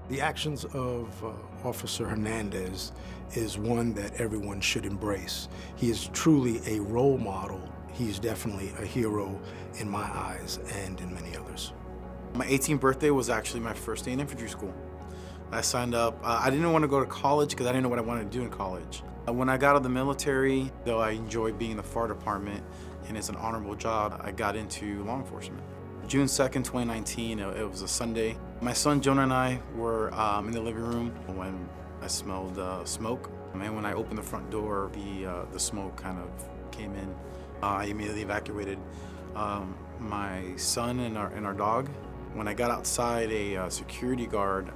The actions of Officer Hernandez is one that everyone should embrace. He is truly a role model. He's definitely a hero in my eyes and in many others. My 18th birthday was actually my first day in infantry school. I signed up. I didn't want to go to college because I didn't know what I wanted to do in college. When I got out of the military, though I enjoyed being in the fire department and it's an honorable job, I got into law enforcement. June 2nd, 2019, it was a Sunday. My son Jonah and I were in the living room when I smelled smoke. And when I opened the front door, the smoke kind of came in. I immediately evacuated my son and our dog. When I got outside, a security guard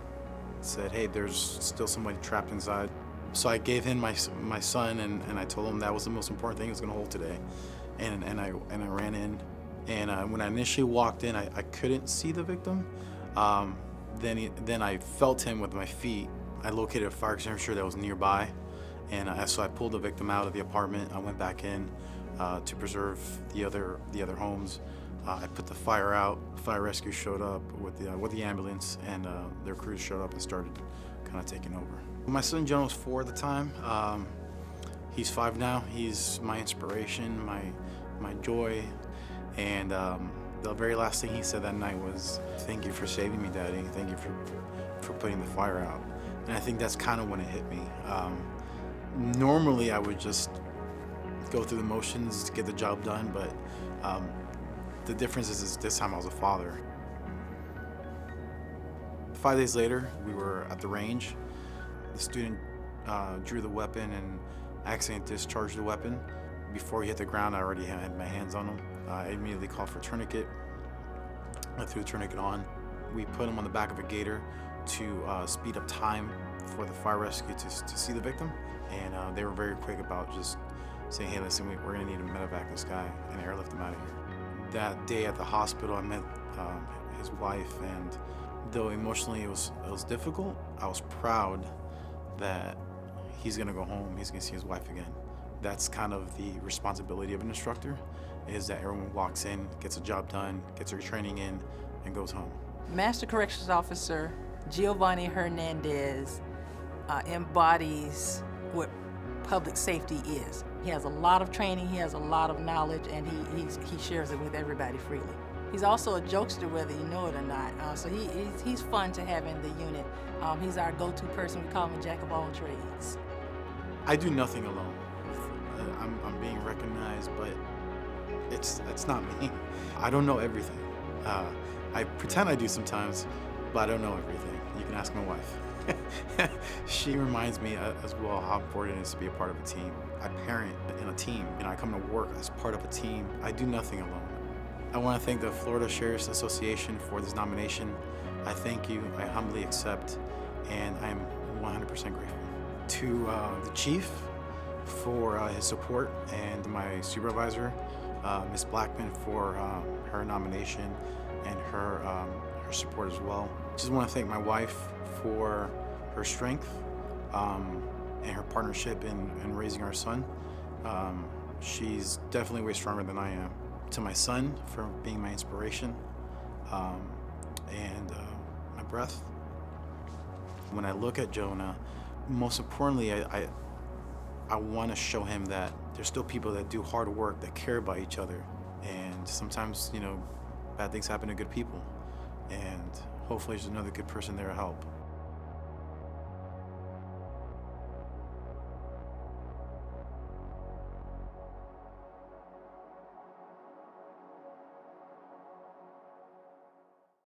said, "Hey, there's still somebody trapped inside." So I gave him my son, and I told him that was the most important thing he was going to hold today. And I ran in. And when I initially walked in, I couldn't see the victim. Then I felt him with my feet. I located a fire extinguisher that was nearby, and so I pulled the victim out of the apartment. I went back in to preserve the other homes. I put the fire out. Fire rescue showed up with the ambulance, and their crews showed up and started kind of taking over. My son Jonah was 4 at the time. He's 5 now. He's my inspiration, my joy. And the very last thing he said that night was, "Thank you for saving me, Daddy. Thank you for putting the fire out." And I think that's kind of when it hit me. Normally I would just go through the motions to get the job done, but the difference is this time I was a father. 5 days later, we were at the range. The student drew the weapon and accidentally discharged the weapon. Before he hit the ground, I already had my hands on him. I immediately called for a tourniquet. I threw the tourniquet on. We put him on the back of a gator to speed up time for the fire rescue to see the victim. And they were very quick about just saying, "Hey, listen, we're gonna need to medevac this guy and airlift him out of here." That day at the hospital, I met his wife, and though emotionally it was difficult, I was proud that he's gonna go home, he's gonna see his wife again. That's kind of the responsibility of an instructor, is that everyone walks in, gets a job done, gets their training in, and goes home. Master Corrections Officer Giovanni Hernandez embodies what public safety is. He has a lot of training, he has a lot of knowledge, and he shares it with everybody freely. He's also a jokester, whether you know it or not. So he's fun to have in the unit. He's our go-to person. We call him a jack of all trades. I do nothing alone. I'm being recognized, but it's not me. I don't know everything. I pretend I do sometimes, but I don't know everything. You can ask my wife. She reminds me as well how important it is to be a part of a team. I parent in a team, and I come to work as part of a team. I do nothing alone. I want to thank the Florida Sheriff's Association for this nomination. I thank you, I humbly accept, and I am 100% grateful. To the chief for his support, and my supervisor, Ms. Blackman, for her nomination and her support as well. Just want to thank my wife for her strength and her partnership in raising our son. She's definitely way stronger than I am. To my son for being my inspiration, and my breath. When I look at Jonah, most importantly, I want to show him that there's still people that do hard work, that care about each other. And sometimes, bad things happen to good people. And hopefully there's another good person there to help.